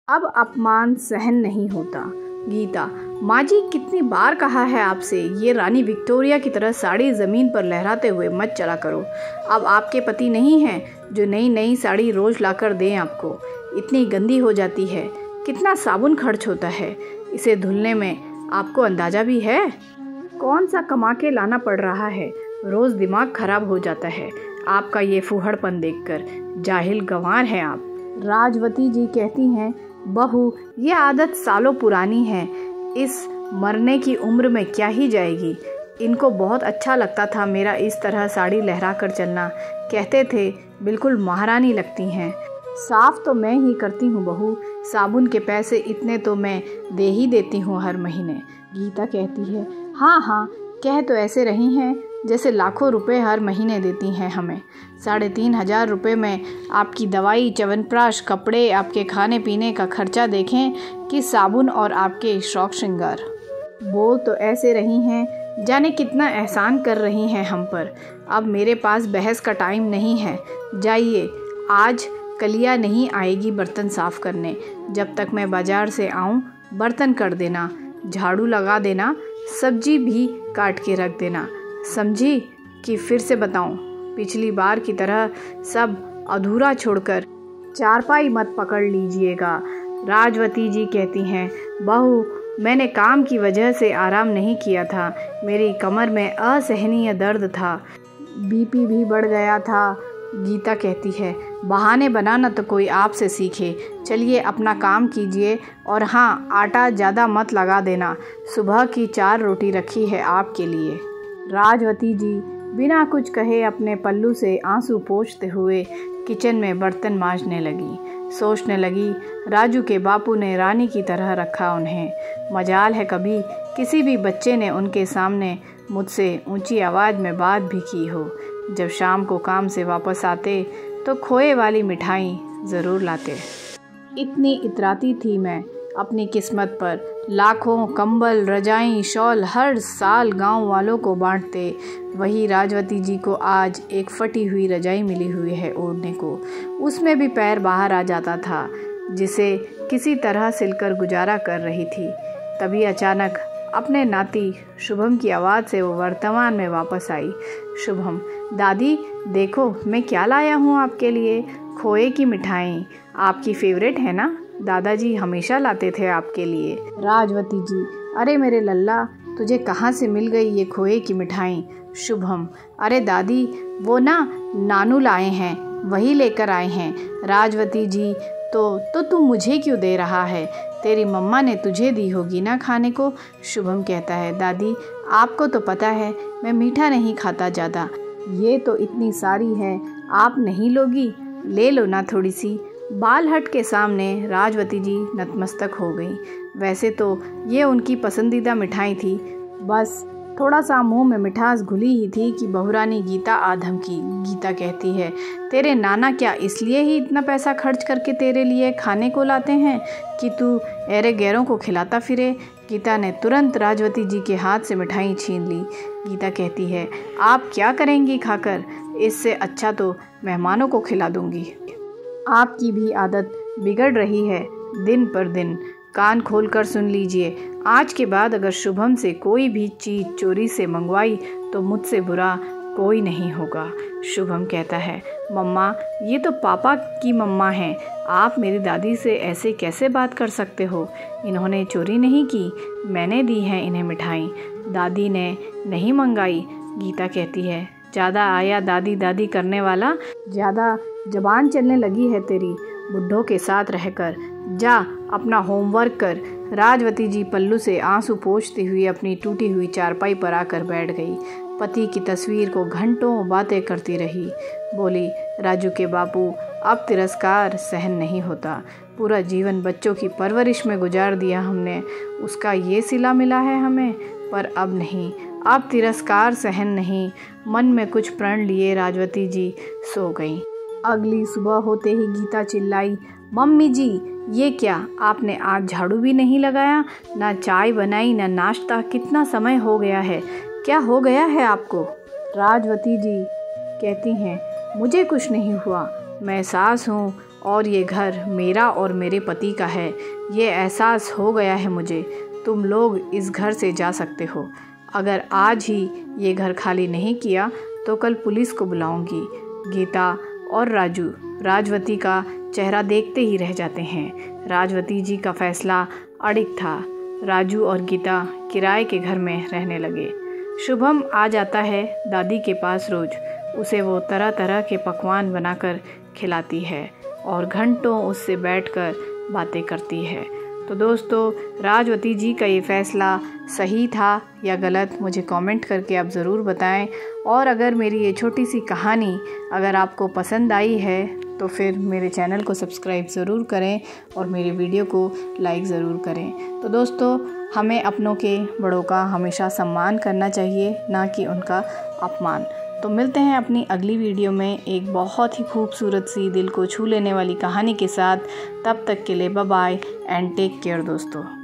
अब अपमान सहन नहीं होता। गीता, माँ जी कितनी बार कहा है आपसे, ये रानी विक्टोरिया की तरह साड़ी ज़मीन पर लहराते हुए मत चला करो। अब आपके पति नहीं हैं जो नई नई साड़ी रोज़ लाकर दें आपको। इतनी गंदी हो जाती है, कितना साबुन खर्च होता है इसे धुलने में, आपको अंदाज़ा भी है? कौन सा कमा के लाना पड़ रहा है, रोज़ दिमाग खराब हो जाता है आपका ये फूहड़पन देखकर। जाहिल गंवार हैं आप। राजवती जी कहती हैं, बहू ये आदत सालों पुरानी है, इस मरने की उम्र में क्या ही जाएगी। इनको बहुत अच्छा लगता था मेरा इस तरह साड़ी लहरा कर चलना, कहते थे बिल्कुल महारानी लगती हैं। साफ तो मैं ही करती हूँ बहू, साबुन के पैसे इतने तो मैं दे ही देती हूँ हर महीने। गीता कहती है, हाँ हाँ, कह तो ऐसे रही हैं जैसे लाखों रुपए हर महीने देती हैं हमें। 3,500 रुपये में आपकी दवाई, च्यवनप्राश, कपड़े, आपके खाने पीने का खर्चा देखें कि साबुन और आपके शौक श्रृंगार। बोल तो ऐसे रही हैं जाने कितना एहसान कर रही हैं हम पर। अब मेरे पास बहस का टाइम नहीं है, जाइए। आज कलिया नहीं आएगी बर्तन साफ़ करने, जब तक मैं बाज़ार से आऊँ बर्तन कर देना, झाड़ू लगा देना, सब्जी भी काट के रख देना, समझी? कि फिर से बताऊं, पिछली बार की तरह सब अधूरा छोड़कर चारपाई मत पकड़ लीजिएगा। राजवती जी कहती हैं, बहू मैंने काम की वजह से आराम नहीं किया था, मेरी कमर में असहनीय दर्द था, बीपी भी बढ़ गया था। गीता कहती है, बहाने बनाना तो कोई आपसे सीखे, चलिए अपना काम कीजिए। और हाँ, आटा ज़्यादा मत लगा देना, सुबह की 4 रोटी रखी है आपके लिए। राजवती जी बिना कुछ कहे अपने पल्लू से आंसू पोंछते हुए किचन में बर्तन मांजने लगी। सोचने लगी, राजू के बापू ने रानी की तरह रखा उन्हें। मजाल है कभी किसी भी बच्चे ने उनके सामने मुझसे ऊंची आवाज़ में बात भी की हो। जब शाम को काम से वापस आते तो खोए वाली मिठाई ज़रूर लाते। इतनी इतराती थी मैं अपनी किस्मत पर, लाखों कंबल, रजाई, शॉल हर साल गांव वालों को बांटते। वही राजवती जी को आज एक फटी हुई रजाई मिली हुई है ओढ़ने को, उसमें भी पैर बाहर आ जाता था, जिसे किसी तरह सिलकर गुजारा कर रही थी। तभी अचानक अपने नाती शुभम की आवाज़ से वो वर्तमान में वापस आई। शुभम, दादी देखो मैं क्या लाया हूँ आपके लिए, खोए की मिठाई, आपकी फेवरेट है ना, दादाजी हमेशा लाते थे आपके लिए। राजवती जी, अरे मेरे लल्ला, तुझे कहाँ से मिल गई ये खोए की मिठाई? शुभम, अरे दादी वो ना नानू लाए हैं, वही लेकर आए हैं। राजवती जी, तो तू मुझे क्यों दे रहा है, तेरी मम्मा ने तुझे दी होगी ना खाने को। शुभम कहता है, दादी आपको तो पता है मैं मीठा नहीं खाता ज़्यादा, ये तो इतनी सारी है, आप नहीं लोगी, ले लो ना थोड़ी सी। बालहट के सामने राजवती जी नतमस्तक हो गई। वैसे तो ये उनकी पसंदीदा मिठाई थी, बस थोड़ा सा मुंह में मिठास घुली ही थी कि बहुरानी गीता आ धमकी। गीता कहती है, तेरे नाना क्या इसलिए ही इतना पैसा खर्च करके तेरे लिए खाने को लाते हैं कि तू ऐरे गैरों को खिलाता फिरे? गीता ने तुरंत राजवती जी के हाथ से मिठाई छीन ली। गीता कहती है, आप क्या करेंगी खाकर, इससे अच्छा तो मेहमानों को खिला दूंगी। आपकी भी आदत बिगड़ रही है दिन पर दिन। कान खोलकर सुन लीजिए, आज के बाद अगर शुभम से कोई भी चीज़ चोरी से मंगवाई तो मुझसे बुरा कोई नहीं होगा। शुभम कहता है, मम्मा ये तो पापा की मम्मा हैं, आप मेरी दादी से ऐसे कैसे बात कर सकते हो? इन्होंने चोरी नहीं की, मैंने दी है इन्हें मिठाई, दादी ने नहीं मंगाई। गीता कहती है, ज़्यादा आया दादी दादी करने वाला, ज़्यादा जबान चलने लगी है तेरी बुड्ढों के साथ रहकर, जा अपना होमवर्क कर। राजवती जी पल्लू से आंसू पोंछती हुई अपनी टूटी हुई चारपाई पर आकर बैठ गई। पति की तस्वीर को घंटों बातें करती रही। बोली, राजू के बापू अब तिरस्कार सहन नहीं होता, पूरा जीवन बच्चों की परवरिश में गुजार दिया हमने, उसका ये सिला मिला है हमें, पर अब नहीं, अब तिरस्कार सहन नहीं। मन में कुछ प्रण लिए राजवती जी सो गईं। अगली सुबह होते ही गीता चिल्लाई, मम्मी जी ये क्या, आपने आज झाड़ू भी नहीं लगाया, ना चाय बनाई ना नाश्ता, कितना समय हो गया है, क्या हो गया है आपको? राजवती जी कहती हैं, मुझे कुछ नहीं हुआ, मैं सास हूँ और ये घर मेरा और मेरे पति का है। ये एहसास हो गया है मुझे। तुम लोग इस घर से जा सकते हो। अगर आज ही ये घर खाली नहीं किया तो कल पुलिस को बुलाऊंगी। गीता और राजू राजवती का चेहरा देखते ही रह जाते हैं। राजवती जी का फैसला अड़िग था। राजू और गीता किराए के घर में रहने लगे। शुभम आ जाता है दादी के पास रोज। उसे वो तरह तरह के पकवान बनाकर खिलाती है और घंटों उससे बैठकर बातें करती है। तो दोस्तों, राजवती जी का ये फ़ैसला सही था या गलत, मुझे कमेंट करके आप ज़रूर बताएं। और अगर मेरी ये छोटी सी कहानी अगर आपको पसंद आई है तो फिर मेरे चैनल को सब्सक्राइब ज़रूर करें और मेरे वीडियो को लाइक ज़रूर करें। तो दोस्तों, हमें अपनों के बड़ों का हमेशा सम्मान करना चाहिए, ना कि उनका अपमान। तो मिलते हैं अपनी अगली वीडियो में एक बहुत ही खूबसूरत सी दिल को छू लेने वाली कहानी के साथ। तब तक के लिए bye bye and take care दोस्तों।